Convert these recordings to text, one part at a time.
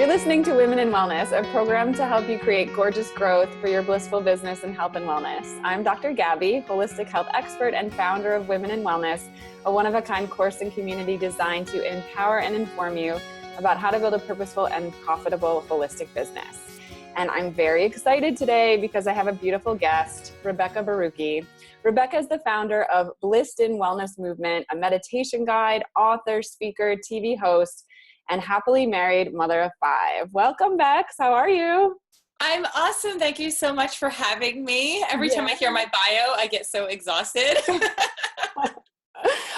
You're listening to Women in Wellness, a program to help you create gorgeous growth for your blissful business in health and wellness. I'm Dr. Gabby, holistic health expert and founder of Women in Wellness, a one-of-a-kind course and community designed to empower and inform you about how to build a purposeful and profitable holistic business. And I'm very excited today because I have a beautiful guest, Rebekah Borucki. Rebekah is the founder of Blissed in Wellness Movement, a meditation guide, author, speaker, TV host, and happily married mother of 5. Welcome, Bex. How are you? I'm awesome. Thank you so much for having me. Every time I hear my bio, I get so exhausted.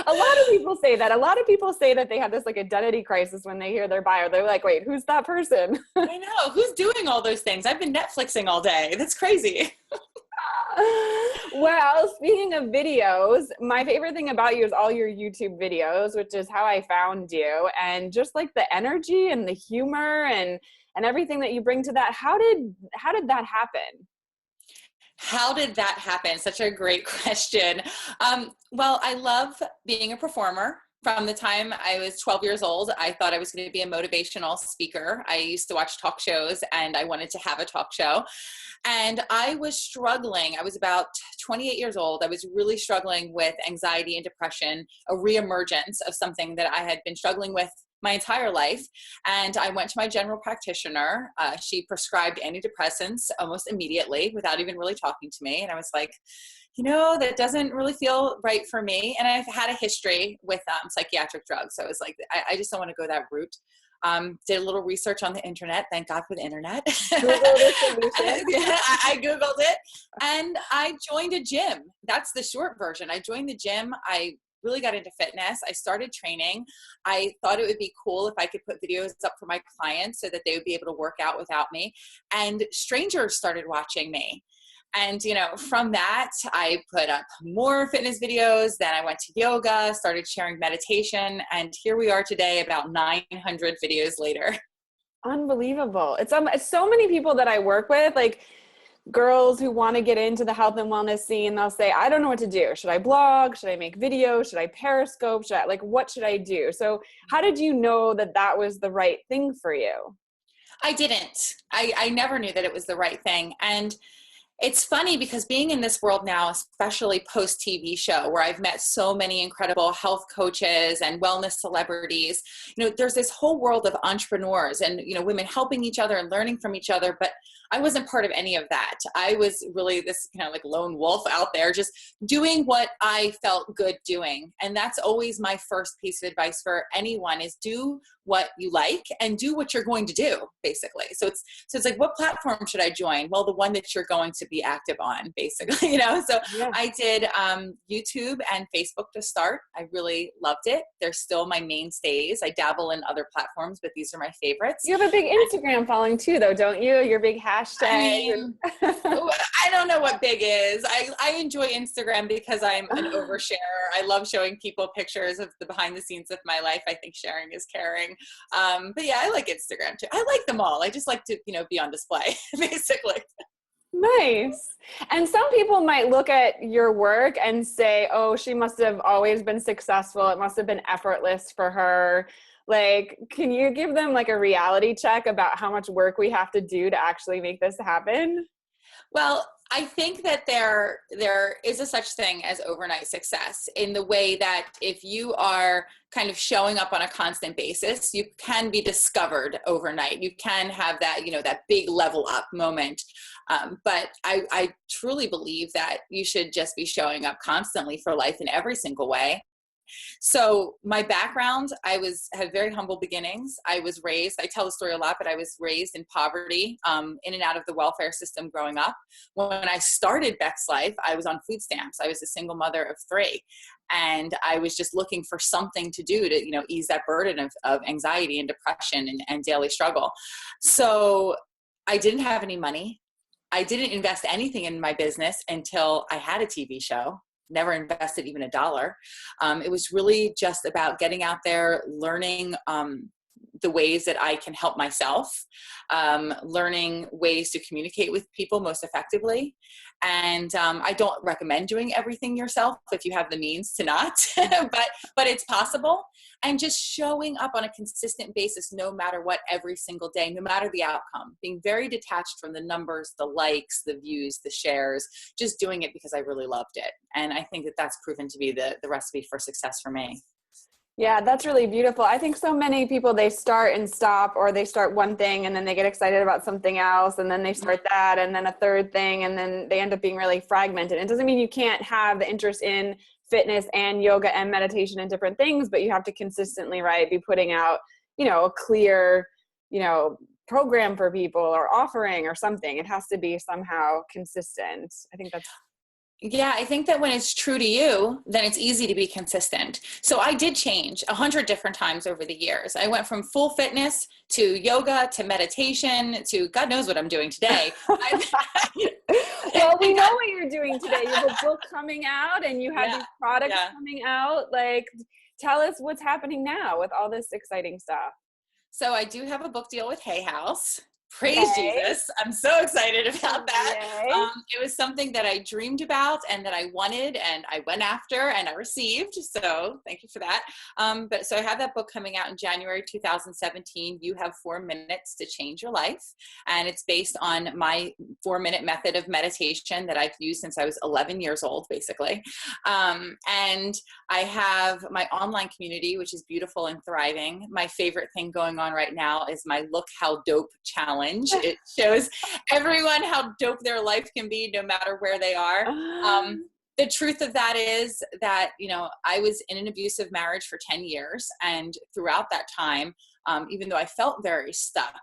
A lot of people say that. A lot of people say that they have this like identity crisis when they hear their bio. They're like, wait, who's that person? I know. Who's doing all those things? I've been Netflixing all day. That's crazy. Well, speaking of videos, my favorite thing about you is all your YouTube videos, which is how I found you. And just like the energy and the humor and everything that you bring to that. How did that happen? How did that happen? Such a great question. Well, I love being a performer. From the time I was 12 years old, I thought I was going to be a motivational speaker. I used to watch talk shows and I wanted to have a talk show. And I was struggling. I was about 28 years old. I was really struggling with anxiety and depression, a reemergence of something that I had been struggling with my entire life. And I went to my general practitioner. She prescribed antidepressants almost immediately without even really talking to me. And I was like, that doesn't really feel right for me. And I've had a history with psychiatric drugs. So I was like, I just don't want to go that route. Did a little research on the internet. Thank God for the internet. I Googled it and I joined a gym. That's the short version. I joined the gym. I really got into fitness. I started training. I thought it would be cool if I could put videos up for my clients so that they would be able to work out without me. And strangers started watching me. And, from that, I put up more fitness videos. Then I went to yoga, started sharing meditation. And here we are today, about 900 videos later. Unbelievable. It's so many people that I work with, like girls who want to get into the health and wellness scene. They'll say, I don't know what to do. Should I blog? Should I make videos? Should I Periscope? What should I do? So how did you know that that was the right thing for you? I didn't. I never knew that it was the right thing. And it's funny because being in this world now, especially post TV show, where I've met so many incredible health coaches and wellness celebrities, there's this whole world of entrepreneurs and, women helping each other and learning from each other. But I wasn't part of any of that. I was really this kind of like lone wolf out there, just doing what I felt good doing. And that's always my first piece of advice for anyone is do what you like and do what you're going to do, basically. So it's like, what platform should I join? Well, the one that you're going to be active on, basically, So yeah. I did YouTube and Facebook to start. I really loved it. They're still my mainstays. I dabble in other platforms, but these are my favorites. You have a big Instagram following too, though, don't you? Your big hashtag. I don't know what big is. I enjoy Instagram because I'm an oversharer. I love showing people pictures of the behind the scenes of my life. I think sharing is caring. But yeah, I like Instagram too. I like them all. I just like to, be on display, basically. Nice. And some people might look at your work and say, oh, she must have always been successful. It must have been effortless for her. Can you give them a reality check about how much work we have to do to actually make this happen? Well, I think that there is a such thing as overnight success in the way that if you are kind of showing up on a constant basis, you can be discovered overnight. You can have that, that big level up moment. But I truly believe that you should just be showing up constantly for life in every single way. So my background, had very humble beginnings. I was raised, I tell the story a lot, but I was raised in poverty, in and out of the welfare system growing up. When I started Beck's life, I was on food stamps. I was a single mother of 3. And I was just looking for something to do to, ease that burden of anxiety and depression and daily struggle. So I didn't have any money. I didn't invest anything in my business until I had a TV show. Never invested even $1. It was really just about getting out there, learning the ways that I can help myself, learning ways to communicate with people most effectively. And I don't recommend doing everything yourself if you have the means to not, but it's possible. And just showing up on a consistent basis, no matter what, every single day, no matter the outcome, being very detached from the numbers, the likes, the views, the shares, just doing it because I really loved it. And I think that that's proven to be the recipe for success for me. Yeah, that's really beautiful. I think so many people, they start and stop, or they start one thing and then they get excited about something else, and then they start that and then a third thing, and then they end up being really fragmented. It doesn't mean you can't have the interest in fitness and yoga and meditation and different things, but you have to consistently, right, be putting out, a clear, program for people or offering or something. It has to be somehow consistent. I think that's Yeah, I think that when it's true to you, then it's easy to be consistent. So I did change 100 different times over the years. I went from full fitness to yoga to meditation to God knows what I'm doing today. Well, we know what you're doing today. You have a book coming out and you have these products coming out. Like, tell us what's happening now with all this exciting stuff. So I do have a book deal with Hay House. Praise Jesus. I'm so excited about that. It was something that I dreamed about and that I wanted and I went after and I received. So thank you for that. So I have that book coming out in January 2017. You Have 4 Minutes to Change Your Life. And it's based on my 4-minute method of meditation that I've used since I was 11 years old, basically. And I have my online community, which is beautiful and thriving. My favorite thing going on right now is my Look How Dope challenge. It shows everyone how dope their life can be no matter where they are. The truth of that is that, I was in an abusive marriage for 10 years. And throughout that time, even though I felt very stuck,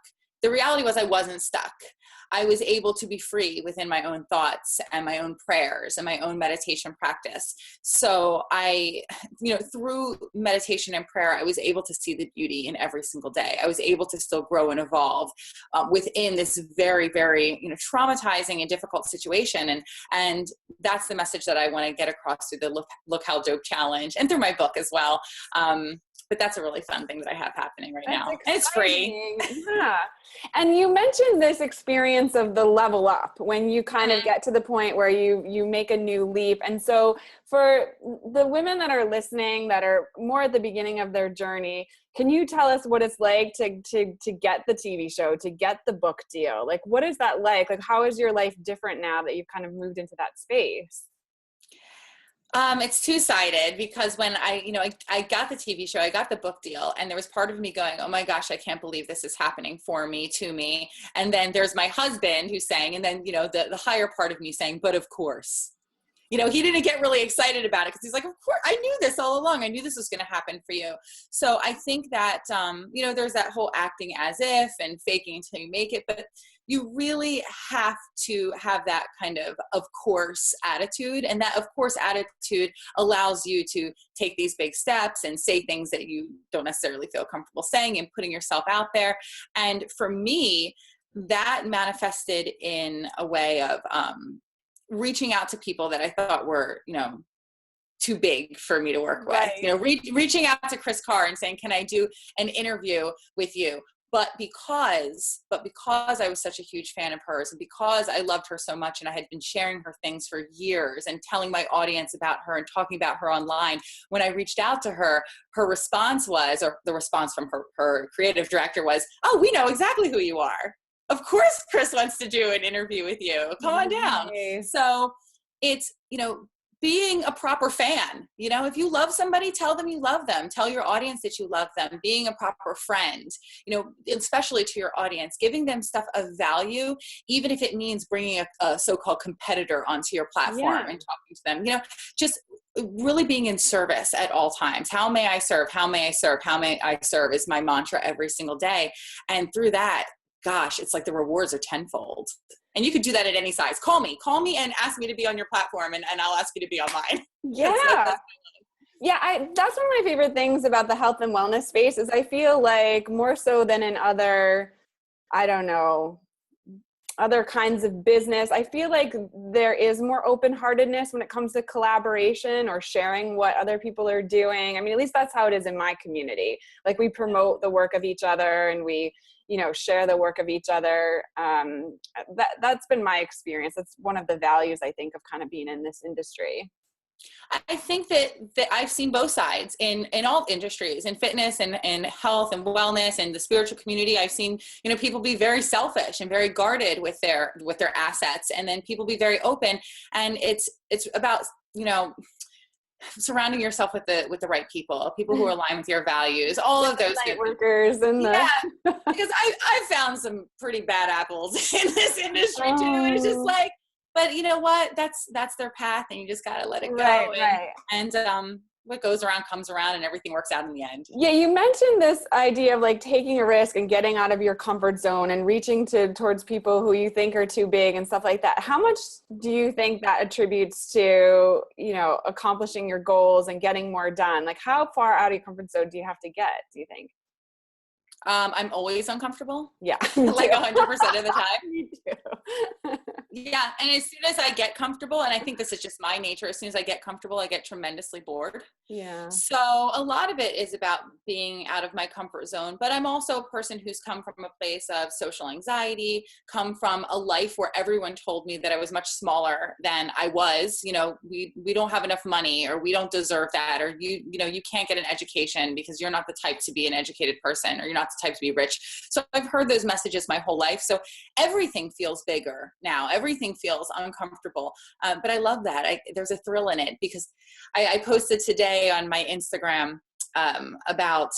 the reality was I wasn't stuck. I was able to be free within my own thoughts and my own prayers and my own meditation practice. So through meditation and prayer, I was able to see the beauty in every single day. I was able to still grow and evolve within this very, very, traumatizing and difficult situation. And that's the message that I want to get across through the Look How Dope challenge and through my book as well. But that's a really fun thing that I have happening right now. And it's free. Yeah. And you mentioned this experience of the level up when you kind of get to the point where you make a new leap. And so for the women that are listening that are more at the beginning of their journey, can you tell us what it's like to get the TV show, to get the book deal? Like, what is that like? Like, how is your life different now that you've kind of moved into that space? It's two-sided because when I got the TV show, I got the book deal, and there was part of me going, oh my gosh, I can't believe this is happening for me, to me. And then there's my husband who's saying, and then, the higher part of me saying, but of course. He didn't get really excited about it because he's like, of course, I knew this all along. I knew this was going to happen for you. So I think that, there's that whole acting as if and faking until you make it, but you really have to have that kind of course attitude. And that of course attitude allows you to take these big steps and say things that you don't necessarily feel comfortable saying and putting yourself out there. And for me, that manifested in a way of, reaching out to people that I thought were, too big for me to work with, reaching out to Chris Carr and saying, can I do an interview with you? But because I was such a huge fan of hers and because I loved her so much and I had been sharing her things for years and telling my audience about her and talking about her online, when I reached out to her, her response was, or the response from her creative director was, oh, we know exactly who you are. Of course, Chris wants to do an interview with you. Come on down. So it's, being a proper fan. If you love somebody, tell them you love them. Tell your audience that you love them. Being a proper friend, especially to your audience, giving them stuff of value, even if it means bringing a so-called competitor onto your platform and talking to them, just really being in service at all times. How may I serve? How may I serve? How may I serve is my mantra every single day. And through that, gosh, it's like the rewards are tenfold. And you could do that at any size. Call me and ask me to be on your platform and I'll ask you to be on mine. Yeah. That's one of my favorite things about the health and wellness space is I feel like more so than in other, I don't know, other kinds of business. I feel like there is more open-heartedness when it comes to collaboration or sharing what other people are doing. I mean, at least that's how it is in my community. Like, we promote the work of each other, and we, share the work of each other. That's been my experience. That's one of the values, I think, of kind of being in this industry. I think that I've seen both sides in all industries, in fitness and health and wellness and the spiritual community. I've seen, people be very selfish and very guarded with their assets, and then people be very open. And it's about, surrounding yourself with the right people who align with your values, all of those night workers and because I've found some pretty bad apples in this industry too. And it's just like, but you know what? That's their path, and you just gotta let it go. Right. And what goes around comes around, and everything works out in the end. Yeah, you mentioned this idea of like taking a risk and getting out of your comfort zone and reaching towards people who you think are too big and stuff like that. How much do you think that attributes to, accomplishing your goals and getting more done? Like, how far out of your comfort zone do you have to get, do you think? I'm always uncomfortable. Yeah. Like 100% of the time. Me too. Yeah. And as soon as I get comfortable, and I think this is just my nature, as soon as I get comfortable, I get tremendously bored. Yeah. So a lot of it is about being out of my comfort zone, but I'm also a person who's come from a place of social anxiety, come from a life where everyone told me that I was much smaller than I was. We don't have enough money, or we don't deserve that, or you can't get an education because you're not the type to be an educated person, or you're not the type to be rich. So I've heard those messages my whole life. So everything feels bigger now. Everything feels uncomfortable. But I love that. There's a thrill in it, because I posted today on my Instagram about,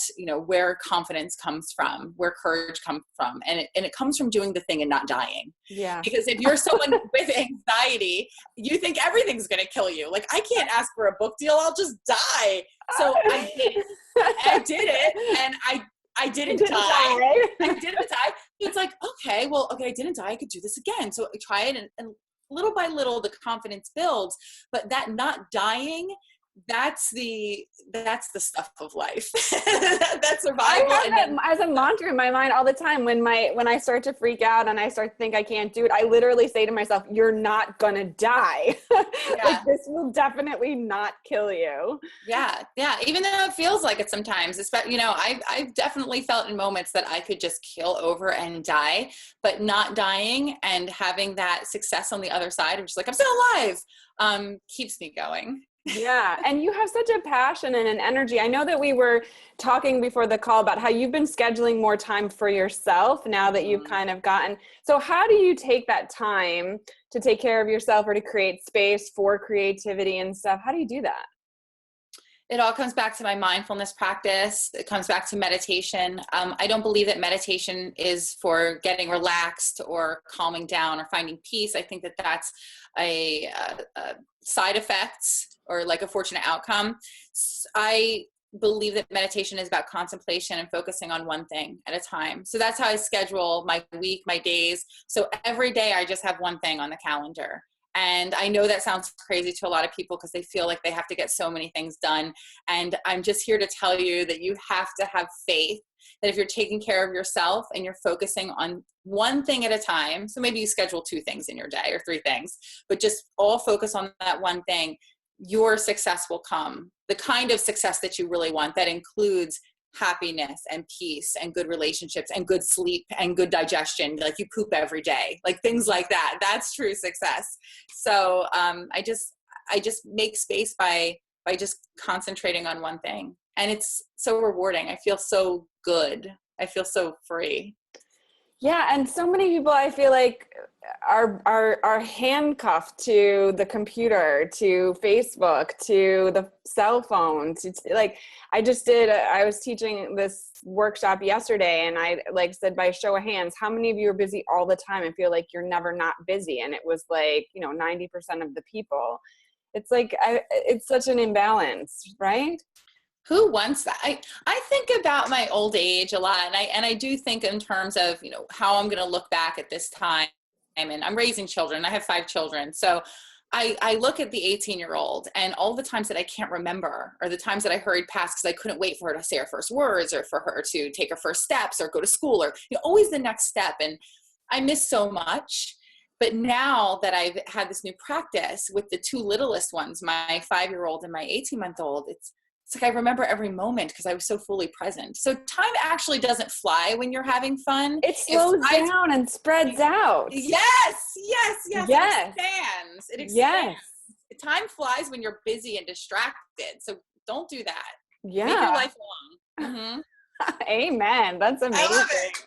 where confidence comes from, where courage comes from. And it comes from doing the thing and not dying. Yeah. Because if you're someone with anxiety, you think everything's going to kill you. Like, I can't ask for a book deal. I'll just die. So I did it. And I didn't die. I didn't die. It's like, okay, I didn't die. I could do this again. So I try it, and little by little, the confidence builds. But that not dying, that's the stuff of life. That's survival. I have that as a mantra in my mind all the time. When I start to freak out and I start to think I can't do it, I literally say to myself, "You're not gonna die. Yeah. Like, this will definitely not kill you." Yeah. Even though it feels like it sometimes. I've definitely felt in moments that I could just keel over and die, but not dying and having that success on the other side of just like, I'm still alive, keeps me going. Yeah. And you have such a passion and an energy. I know that we were talking before the call about how you've been scheduling more time for yourself now that you've kind of gotten. So how do you take that time to take care of yourself or to create space for creativity and stuff? How do you do that? It all comes back to my mindfulness practice. It comes back to meditation. I don't believe that meditation is for getting relaxed or calming down or finding peace. I think that that's a side effect, or like a fortunate outcome. I believe that meditation is about contemplation and focusing on one thing at a time. So that's how I schedule my week, my days. So every day I just have one thing on the calendar. And I know that sounds crazy to a lot of people because they feel like they have to get so many things done. And I'm just here to tell you that you have to have faith that if you're taking care of yourself and you're focusing on one thing at a time, so maybe you schedule 2 things in your day or 3 things, but just all focus on that one thing, your success will come. The kind of success that you really want, that includes happiness and peace and good relationships and good sleep and good digestion. Like, you poop every day, like things like that. That's true success. So I just make space by just concentrating on one thing. And it's so rewarding. I feel so good. I feel so free. Yeah. And so many people, I feel like, are handcuffed to the computer, to Facebook, to the cell phone, I was teaching this workshop yesterday, and I said, by show of hands, how many of you are busy all the time and feel like you're never not busy? And it was 90% of the people. It's it's such an imbalance, right? Who wants that? I think about my old age a lot, and I do think in terms of, how I'm going to look back at this time. And I'm raising children. I have 5 children. So I look at the 18-year-old and all the times that I can't remember, or the times that I hurried past because I couldn't wait for her to say her first words, or for her to take her first steps or go to school, or always the next step. And I miss so much. But now that I've had this new practice with the two littlest ones, my 5-year-old and my 18-month-old, it's like I remember every moment because I was so fully present. So time actually doesn't fly when you're having fun. It slows down and spreads out. Yes. Yes. It expands. Yes. Time flies when you're busy and distracted. So don't do that. Yeah. Make your life long. Mm-hmm. Amen. That's amazing. I love it.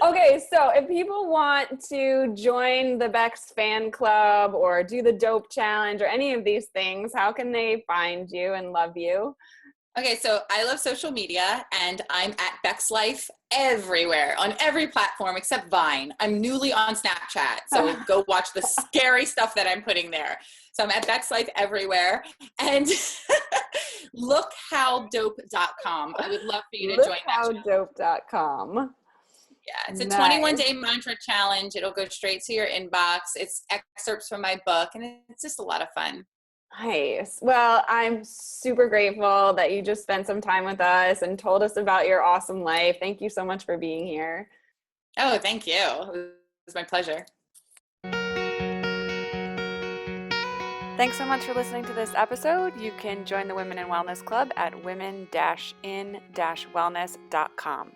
Okay, so if people want to join the Bex fan club or do the dope challenge or any of these things, how can they find you and love you? Okay, so I love social media, and I'm at Bex Life everywhere, on every platform except Vine. I'm newly on Snapchat, so go watch the scary stuff that I'm putting there. So I'm at Bex Life everywhere. And lookhowdope.com. I would love for you to join that. Lookhowdope.com. Yeah, it's a Nice. 21-day mantra challenge. It'll go straight to your inbox. It's excerpts from my book, and it's just a lot of fun. Nice. Well, I'm super grateful that you just spent some time with us and told us about your awesome life. Thank you so much for being here. Oh, thank you. It was my pleasure. Thanks so much for listening to this episode. You can join the Women in Wellness Club at women-in-wellness.com.